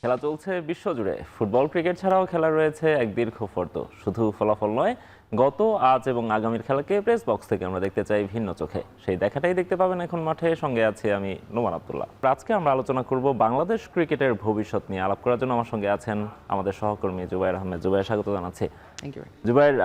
খেলা চলছে বিশ্বজুড়ে। ফুটবল ক্রিকেট ছাড়াও খেলা রয়েছে এক দীর্ঘ ফর্দ। শুধু ফলাফল নয়, গত আজ এবং আগামীর খেলাকে প্রেস বক্স থেকে আমরা দেখতে চাই ভিন্ন চোখে। সেই দেখাটাই দেখতে পাবেন এখন মাঠে। সঙ্গে আছি আমি নোমান আব্দুল্লাহ। আজকে আমরা আলোচনা করব বাংলাদেশ ক্রিকেটের ভবিষ্যৎ নিয়ে। আলাপ করার জন্য আমার সঙ্গে আছেন আমাদের সহকর্মী জুবায়ের আহমেদ। জুবায়ের, স্বাগত জানাচ্ছি। জুবায়ের,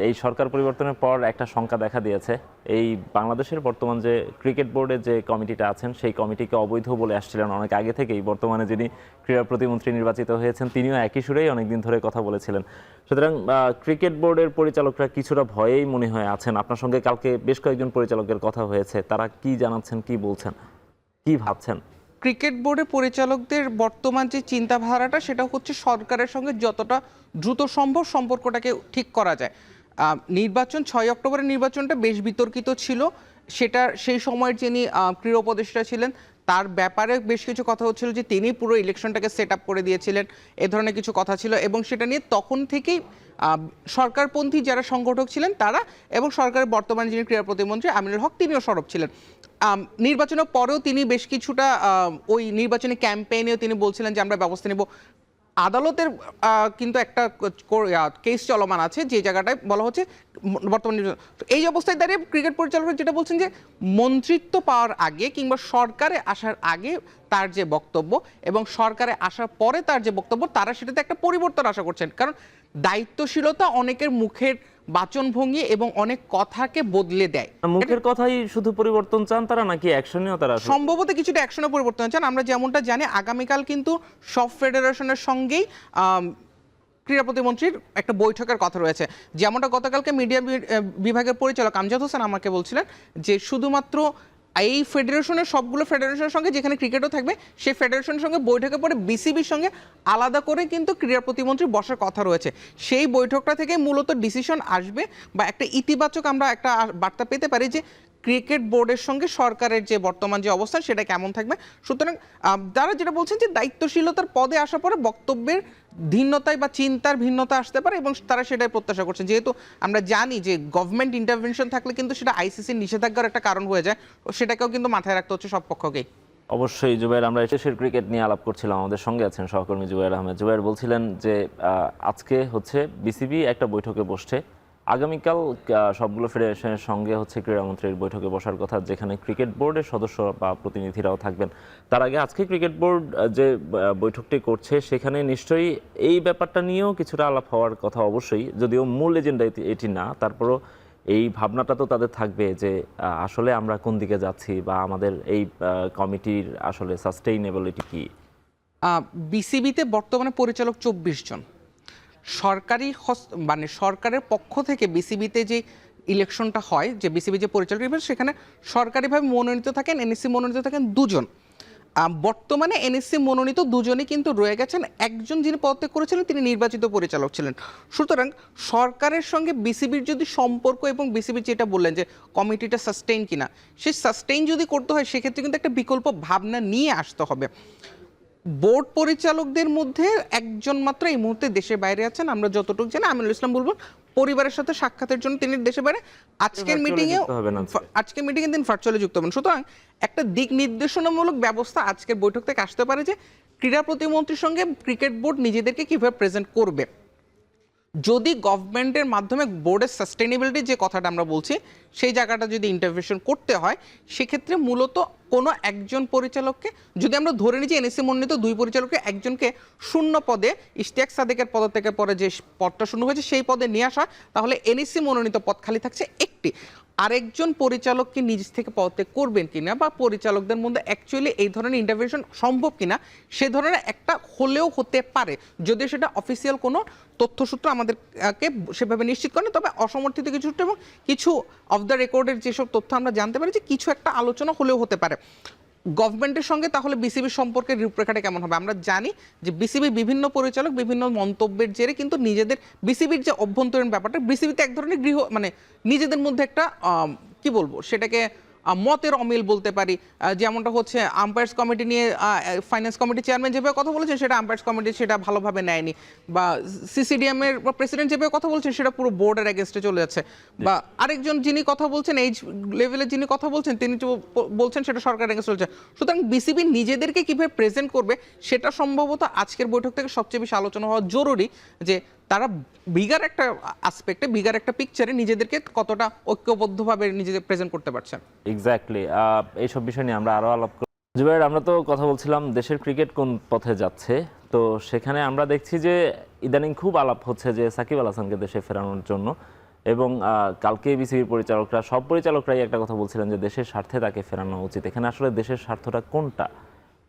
এই সরকার পরিবর্তনের পর একটা শঙ্কা দেখা দিয়েছে। এই বাংলাদেশের বর্তমান যে ক্রিকেট বোর্ডের যে কমিটিটা আছেন, সেই কমিটিকে অবৈধ বলে আসছিলেন অনেক আগে থেকেই। বর্তমানে যিনি ক্রীড়া প্রতিমন্ত্রী নির্বাচিত হয়েছেন, তিনিও একই সুরেই অনেকদিন ধরে কথা বলেছিলেন। সুতরাং ক্রিকেট বোর্ডের পরিচালকরা কিছুটা ভয়েই মনে হয় আছেন। আপনার সঙ্গে কালকে বেশ কয়েকজন পরিচালকের কথা হয়েছে, তারা কি জানাচ্ছেন, কি বলছেন, কি ভাবছেন? ক্রিকেট বোর্ডের পরিচালকদের বর্তমান যে চিন্তাধারাটা, সেটা হচ্ছে সরকারের সঙ্গে যতটা দ্রুত সম্ভব সম্পর্কটাকে ঠিক করা যায়। নির্বাচন 6 অক্টোবরের নির্বাচনটা বেশ বিতর্কিত ছিল। সেটা সেই সময়ের যিনি ক্রীড়া উপদেষ্টা ছিলেন, তার ব্যাপারে বেশ কিছু কথা হচ্ছিল যে তিনি পুরো ইলেকশনটাকে সেট আপ করে দিয়েছিলেন, এ ধরনের কিছু কথা ছিল। এবং সেটা নিয়ে তখন থেকেই সরকারপন্থী যারা সংগঠক ছিলেন তারা এবং সরকারের বর্তমান যিনি ক্রীড়া প্রতিমন্ত্রী আমিনুল হক, তিনিও সরব ছিলেন। নির্বাচনের পরেও তিনি বেশ কিছুটা ওই নির্বাচনী ক্যাম্পেইনেও তিনি বলছিলেন যে আমরা ব্যবস্থা নেব। আদালতের কিন্তু একটা কেস চলমান আছে, যে জায়গাটায় বলা হচ্ছে বর্তমান নির্বাচন। এই অবস্থায় দাঁড়িয়ে ক্রিকেট পরিচালকরা যেটা বলছেন যে মন্ত্রিত্ব পাওয়ার আগে কিংবা সরকারে আসার আগে তার যে বক্তব্য এবং সরকারে আসার পরে তার যে বক্তব্য, তারা সেটাতে একটা পরিবর্তন আশা করছেন। কারণ দায়িত্বশীলতা অনেকের মুখের বাচনভঙ্গি এবং অনেক কথাকে বদলে দেয়। মুখের কথাই শুধু পরিবর্তন চান তারা, নাকি অ্যাকশনেও তারা? সম্ভবত কিছুটা অ্যাকশনে পরিবর্তন চান। আমরা যেমনটা জানি, আগামীকাল কিন্তু সব ফেডারেশনের সঙ্গেই ক্রীড়া প্রতিমন্ত্রীর একটা বৈঠকের কথা রয়েছে। যেমনটা গতকালকে মিডিয়া বিভাগের পরিচালক আমজাদ হোসেন আমাকে বলছিলেন যে শুধুমাত্র এই ফেডারেশনের সবগুলো ফেডারেশনের সঙ্গে, যেখানে ক্রিকেটও থাকবে, সেই ফেডারেশনের সঙ্গে বৈঠকের পরে বিসিবির সঙ্গে আলাদা করে কিন্তু ক্রীড়া প্রতিমন্ত্রী বসার কথা রয়েছে। সেই বৈঠকটা থেকে মূলত ডিসিশন আসবে বা একটা ইতিবাচক আমরা একটা বার্তা পেতে পারি যে ক্রিকেট বোর্ডের সঙ্গে সরকারের যে বর্তমান যে অবস্থা সেটা কেমন থাকবে। সুতরাং তারা যেটা বলছেন যে দায়িত্বশীলতার পদে আসার পরে বক্তব্যের ভিন্নতায় বা চিন্তার ভিন্নতা আসতে পারে এবং তারা সেটাই প্রত্যাশা করছেন। যেহেতু আমরা জানি যে গভর্নমেন্ট ইন্টারভেনশন থাকলে কিন্তু সেটা আইসিসির নিষেধাজ্ঞার একটা কারণ হয়ে যায়, সেটাকেও কিন্তু মাথায় রাখতে হচ্ছে সব পক্ষকেই। অবশ্যই জুবায়ের, আমরা দেশের ক্রিকেট নিয়ে আলাপ করছিলাম। আমাদের সঙ্গে আছেন সহকর্মী জুবায়ের আহমেদ। জুবায়ের বলছিলেন যে আজকে হচ্ছে বিসিবি একটা বৈঠকে বসছে, আগামীকাল সবগুলো ফেডারেশনের সঙ্গে হচ্ছে ক্রীড়ামন্ত্রীর বৈঠকে বসার কথা, যেখানে ক্রিকেট বোর্ডের সদস্য বা প্রতিনিধিরাও থাকবেন। তার আগে আজকে ক্রিকেট বোর্ড যে বৈঠকটি করছে, সেখানে নিশ্চয়ই এই ব্যাপারটা নিয়েও কিছুটা আলাপ হওয়ার কথা অবশ্যই, যদিও মূল এজেন্ডা এটি না। তারপরও এই ভাবনাটা তো তাদের থাকবে যে আসলে আমরা কোন দিকে যাচ্ছি বা আমাদের এই কমিটির আসলে সাস্টেইনেবিলিটি কি। বিসিবিতে বর্তমানে পরিচালক 24 জন। সরকারি মানে সরকারের পক্ষ থেকে বিসিবিতে যে ইলেকশনটা হয়, যে বিসিবি যে পরিচালক, সেখানে সরকারিভাবে মনোনীত থাকেন, এনএসসি মনোনীত থাকেন 2 জন। বর্তমানে এনএসসি মনোনীত 2 জনই কিন্তু রয়ে গেছেন। একজন যিনি পদত্যাগ করেছিলেন তিনি নির্বাচিত পরিচালক ছিলেন। সুতরাং সরকারের সঙ্গে বিসিবির যদি সম্পর্ক এবং বিসিবি যেটা বললেন যে কমিটিটা সাস্টেইন কিনা, সেই সাস্টেইন যদি করতে হয় সেক্ষেত্রে কিন্তু একটা বিকল্প ভাবনা নিয়ে আসতে হবে। বোর্ড পরিচালকদের মধ্যে একজন মাত্র এই মুহূর্তে দেশের বাইরে আছেন, আমরা যতটুকু জানি। আমিনুল ইসলাম বুলবুল পরিবারের সাথে সাক্ষাতের জন্য তিনি দেশের বাইরে। আজকের মিটিংয়ে তিনি ভার্চুয়ালি যুক্ত হবেন। সুতরাং একটা দিক নির্দেশনামূলক ব্যবস্থা আজকের বৈঠক থেকে আসতে পারে যে ক্রীড়া প্রতিমন্ত্রীর সঙ্গে ক্রিকেট বোর্ড নিজেদেরকে কিভাবে প্রেজেন্ট করবে। যদি গভর্নমেন্টের মাধ্যমে বোর্ডের সাস্টেনেবিলিটি যে কথাটা আমরা বলছি, সেই জায়গাটা যদি ইন্টারভেনশন করতে হয়, সেক্ষেত্রে মূলত কোনো একজন পরিচালককে, যদি আমরা ধরে নিই যে এনএসসি মনোনীত 2 পরিচালককে একজনকে শূন্য পদে, ইশতিয়াক সাদেকের পদত্যাগের পরে যে পদটা শূন্য হয়েছে সেই পদে নিয়ে আসা, তাহলে এনএসসি মনোনীত পদ খালি থাকছে একটি। আরেকজন পরিচালককে নিজ থেকে পদত্যাগ করবেন কিনা বা পরিচালকদের মধ্যে অ্যাকচুয়ালি এই ধরনের ইন্টারভেনশন সম্ভব কিনা, সে ধরনের একটা হলেও হতে পারে, যদিও সেটা অফিসিয়াল কোনো তথ্যসূত্র আমাদেরকে সেভাবে নিশ্চিত করে না। তবে অসমর্থিত কিছু এবং কিছু অফ দ্য রেকর্ডের যেসব তথ্য আমরা জানতে পারি যে কিছু একটা আলোচনা হলেও হতে পারে গভর্নমেন্টের সঙ্গে। তাহলে বিসিবির সম্পর্কের রূপরেখাটা কেমন হবে? আমরা জানি যে বিসিবি বিভিন্ন পরিচালক বিভিন্ন মন্তব্যের জেরে কিন্তু নিজেদের বিসিবির যে অভ্যন্তরীণ ব্যাপারটা, বিসিবিতে এক ধরনের মানে নিজেদের মধ্যে একটা কি বলবো সেটাকে মতের অমিল বলতে পারি, যেমনটা হচ্ছে আম্পায়ার্স কমিটি নিয়ে ফাইন্যান্স কমিটির চেয়ারম্যান যেভাবে কথা বলেছেন সেটা আম্পায়ার্স কমিটি সেটা ভালোভাবে নেয়নি, বা সিসিডিএম এর প্রেসিডেন্ট যেভাবে কথা বলছেন সেটা পুরো বোর্ডের এগেনস্টে চলে যাচ্ছে, বা আরেকজন যিনি কথা বলছেন এইচ লেভেলে যিনি কথা বলছেন তিনি তো বলছেন সেটা সরকারের এগেনস্টে চলছে। সুতরাং বিসিবি নিজেদেরকে কিভাবে প্রেজেন্ট করবে সেটা সম্ভবত আজকের বৈঠক থেকে সবচেয়ে বেশি আলোচনা হওয়া জরুরি, যে তারা বিগার একটা আসপেক্টে বিগার একটা পিকচারে নিজেদেরকে কতটা ঐক্যবদ্ধভাবে নিজেদের প্রেজেন্ট করতে পারছেন। এক্স্যাক্টলি, এইসব বিষয় নিয়ে আমরা আরো আলাপ করব। জুবাইর, আমরা তো কথা বলছিলাম দেশের ক্রিকেট কোন পথে যাচ্ছে, তো সেখানে আমরা দেখছি যে ইদানিং খুব আলাপ হচ্ছে যে সাকিব আল হাসানকে দেশে ফেরানোর জন্য, এবং কালকে বিসিবির পরিচালকরা সব পরিচালকরাই একটা কথা বলছিলেন যে দেশের স্বার্থে তাকে ফেরানো উচিত। এখানে আসলে দেশের স্বার্থটা কোনটা?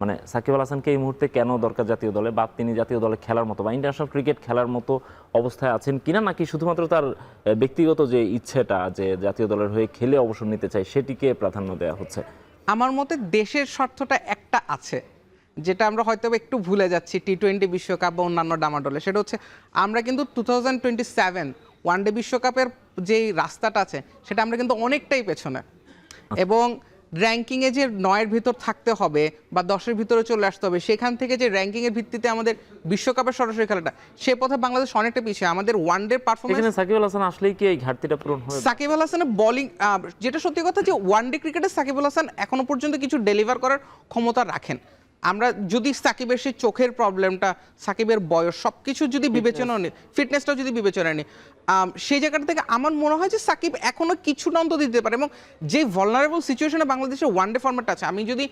মানে সাকিব আল হাসানকে এই মুহূর্তে কেন দরকার জাতীয় দলে, বা তিনি জাতীয় দলে খেলার মতো বা ইন্টারন্যাশনাল ক্রিকেট খেলার মতো অবস্থায় আছেন কিনা, নাকি শুধুমাত্র তার ব্যক্তিগত যে ইচ্ছেটা যে জাতীয় দলের হয়ে খেলে অবসর নিতে চাই সেটিকে প্রাধান্য দেওয়া হচ্ছে? আমার মতে দেশের স্বার্থটা একটা আছে, যেটা আমরা হয়তো একটু ভুলে যাচ্ছি টি-20 বিশ্বকাপ বা অন্যান্য ডামাডোলে, সেটা হচ্ছে আমরা কিন্তু 2027 ওয়ানডে বিশ্বকাপের যেই রাস্তাটা আছে সেটা আমরা কিন্তু অনেকটাই পেছনে, এবং র্যাঙ্কিংয়ে যে 9-এর ভিতর থাকতে হবে বা 10-এর ভিতরে চলে আসতে হবে, সেখান থেকে যে র্যাঙ্কিংয়ের ভিত্তিতে আমাদের বিশ্বকাপের সরাসরি খেলাটা, সে পথে বাংলাদেশ অনেকটা পিছিয়ে। আমাদের ওয়ানডে পারফরমেন্স, এখানে সাকিব আল হাসান আসলেই কি এই ঘাটতিটা পূরণ হবে? সাকিব আল হাসানের বোলিং, যেটা সত্যি কথা যে ওয়ানডে ক্রিকেটে সাকিব আল হাসান এখনো পর্যন্ত কিছু ডেলিভার করার ক্ষমতা রাখেন। আমরা যদি সাকিবের সেই চোখের প্রবলেমটা, সাকিবের বয়স সব কিছু যদি বিবেচনা নিই, ফিটনেসটাও যদি বিবেচনা নিই, সেই জায়গাটা থেকে আমার মনে হয় যে সাকিব এখনো কিছুটা অন্তত দিতে পারে। এবং যে ভলনারেবল সিচুয়েশনে বাংলাদেশের ওয়ানডে ফরম্যাট আছে, আমি যদি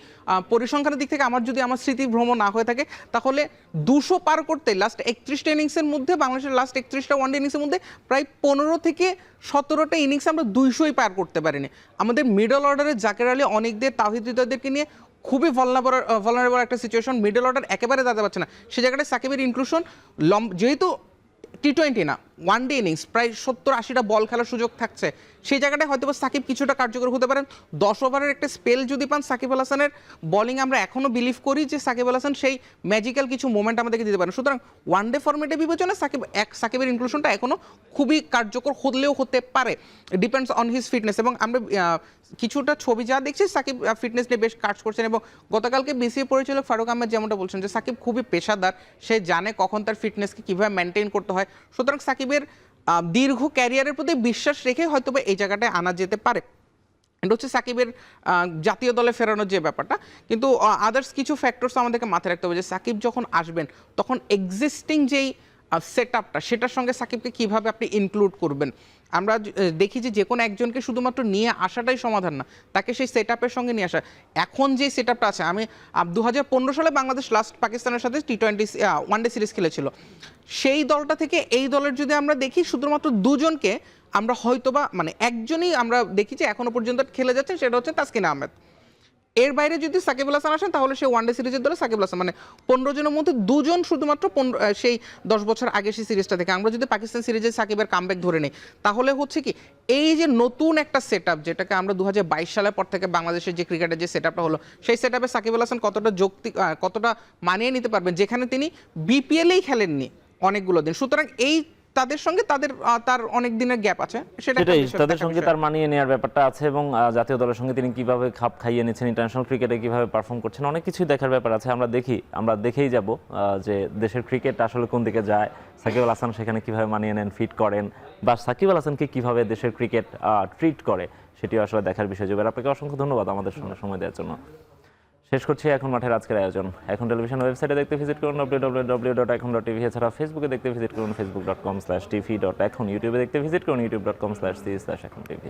পরিসংখ্যানের দিক থেকে আমার যদি আমার স্মৃতি ভ্রমণ না হয়ে থাকে, তাহলে 200 পার করতে লাস্ট 31টা ইনিংসের মধ্যে, বাংলাদেশের লাস্ট 31টা ওয়ানডে ইনিংসের মধ্যে প্রায় 15 থেকে 17টা ইনিংস আমরা 200ই পার করতে পারিনি। আমাদের মিডল অর্ডারে জাকের আলী, অনেকদের, তাওহিদ হৃদয়দেরকে নিয়ে খুবই ভলনারেবল একটা সিচুয়েশন, মিডল অর্ডার একেবারে দাঁড়াতে পারছে না। সে জায়গাটায় সাকিবের ইনক্লুশন যেহেতু টি-20 না, ওয়ানডে ইনিংস প্রায় 70-80টা বল খেলার সুযোগ থাকছে, সেই জায়গাটায় হয়তো সাকিব কিছুটা কার্যকর হতে পারেন। 10 ওভারের একটা স্পেল যদি পান সাকিব আল হাসানের বোলিং, আমরা এখনও বিলিভ করি যে সাকিব আল হাসান সেই ম্যাজিক্যাল কিছু মোমেন্ট আমাদেরকে দিতে পারেন। সুতরাং ওয়ানডে ফরম্যাটে বিবেচনা সাকিবের ইনক্লুশনটা এখনও খুবই কার্যকর হলেও হতে পারে, ডিপেন্ডস অন হিজ ফিটনেস। এবং আমরা কিছুটা ছবি যা দেখছি সাকিব ফিটনেস নিয়ে বেশ কাজ করছেন, এবং গতকালকে বিসিবি পরিচালক ফারুক আহমেদ যেমনটা বলছেন যে সাকিব খুবই পেশাদার, সে জানে কখন তার ফিটনেসকে কীভাবে মেনটেন করতে হয়। সুতরাং সাকিবের দীর্ঘ ক্যারিয়ারের প্রতি বিশ্বাস রেখে হয়তো এই জায়গাটায় আনা যেতে পারে। এটা হচ্ছে সাকিবের জাতীয় দলে ফেরানোর যে ব্যাপারটা। কিন্তু আদার্স কিছু ফ্যাক্টরস আমাদেরকে মাথায় রাখতে হবে যে সাকিব যখন আসবেন তখন এক্সিস্টিং যেই সেট আপটা, সেটার সঙ্গে সাকিবকে কীভাবে আপনি ইনক্লুড করবেন। আমরা দেখি যে কোনো একজনকে শুধুমাত্র নিয়ে আসাটাই সমাধান না, তাকে সেই সেট আপের সঙ্গে নিয়ে আসা। এখন যে সেট আপটা আছে, আমি 2015 সালে বাংলাদেশ লাস্ট পাকিস্তানের সাথে টি-20 ওয়ানডে সিরিজ খেলেছিল, সেই দলটা থেকে এই দলের যদি আমরা দেখি শুধুমাত্র দুজনকে আমরা হয়তোবা, মানে একজনই আমরা দেখি যে এখনো পর্যন্ত খেলে যাচ্ছেন, সেটা হচ্ছে তাসকিন আহমেদ। এর বাইরে যদি সাকিব আল হাসান আসেন তাহলে সেই ওয়ানডে সিরিজের দলে সাকিব আল হাসান, মানে 15 জনের মধ্যে 2 জন শুধুমাত্র সেই 10 বছর আগে সেই সিরিজটা থেকে। আমরা যদি পাকিস্তান সিরিজে সাকিবের কামব্যাক ধরে নিই, তাহলে হচ্ছে কি এই যে নতুন একটা সেট আপ, যেটাকে আমরা 2022 সালের পর থেকে বাংলাদেশের যে ক্রিকেটের যে সেট আপটা হলো, সেই সেট আপে সাকিব আল হাসান কতটা মানিয়ে নিতে পারবেন, যেখানে তিনি বিপিএলেই খেলেননি অনেকগুলো দিন। সুতরাং এই তাদের সঙ্গে তার অনেক দিনের গ্যাপ আছে, সেটাই তাদের সঙ্গে তার মানিয়ে নেওয়ার ব্যাপারটা আছে, এবং জাতীয় দলের সঙ্গে তিনি কিভাবে খাপ খাইয়ে নিচ্ছেন, ইন্টারন্যাশনাল ক্রিকেটে কিভাবে পারফর্ম করছেন, অনেক কিছুই দেখার ব্যাপার আছে। আমরা দেখেই যাব যে দেশের ক্রিকেট আসলে কোন দিকে যায়, সাকিব আল হাসান সেখানে কিভাবে মানিয়ে নেন, ফিট করেন, বা সাকিব আল হাসানকে কিভাবে দেশের ক্রিকেট ট্রিট করে, সেটিও আসলে দেখার বিষয়। জুবের, আপনাকে অসংখ্য ধন্যবাদ আমাদের সঙ্গে সময় দেওয়ার জন্য। শেষ করছি এখন মাঠের আজকের আয়োজন। এখন টেলিভিশন ওয়েবসাইটে দেখতে ভিজিট করুন www.ekhon.tv, এছাড়া ফেসবুকে দেখতে ভিজিট করুন facebook.com/tv.ekhon, ইউটিউবে দেখতে ভিজিট করুন youtube.com/c/ekhon tv।